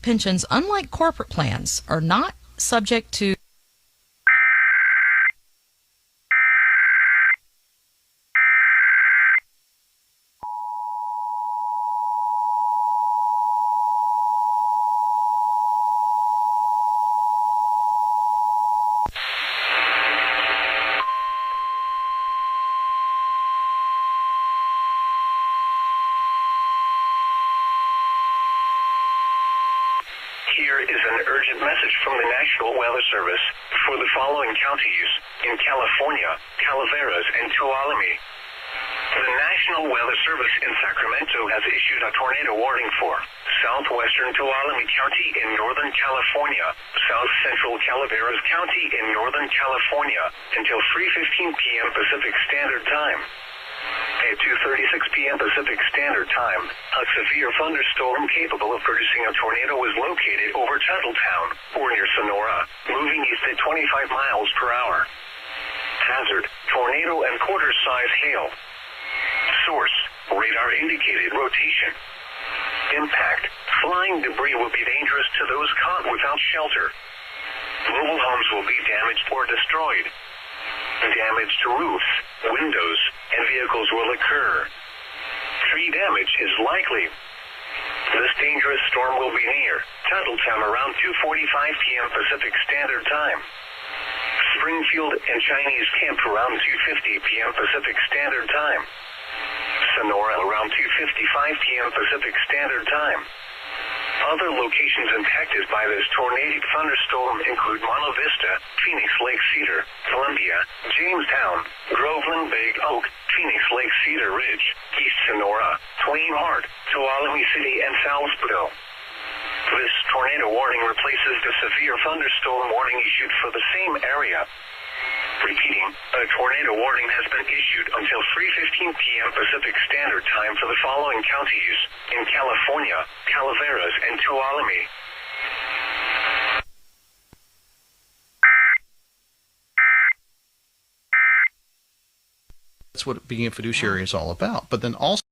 pensions, unlike corporate plans, are not subject to Here is an urgent message from the National Weather Service for the following counties in California, Calaveras and Tuloneme. The National Weather Service in Sacramento has issued a tornado warning for southwestern Tuloneme County in Northern California, south central Calaveras County in Northern California until 3:15 p.m. Pacific Standard Time. At 2:36 p.m. Pacific Standard Time, a severe thunderstorm capable of producing a tornado was located over Tuttletown, or near Sonora, moving east at 25 miles per hour. Hazard, tornado and quarter-size hail. Source, radar indicated rotation. Impact, flying debris will be dangerous to those caught without shelter. Mobile homes will be damaged or destroyed. Damage to roofs, windows, and vehicles will occur. Tree damage is likely. This dangerous storm will be near Tuttletown around 2:45 p.m. Pacific Standard Time. Springfield and Chinese Camp around 2:50 p.m. Pacific Standard Time. Sonora around 2:55 p.m. Pacific Standard Time. Other locations impacted by this tornadic thunderstorm include Monte Vista, Phoenix Lake Cedar, Columbia, Jamestown, Groveland, Big Oak, Phoenix Lake Cedar Ridge, East Sonora, Twain Harte, Tuolumne City, and Salisbury. This tornado warning replaces the severe thunderstorm warning issued for the same area. Repeating, a tornado warning has been issued until 3:15 p.m. Pacific Standard Time for the following counties in California, Calaveras, and Tuloneme. That's what being a fiduciary is all about. But then also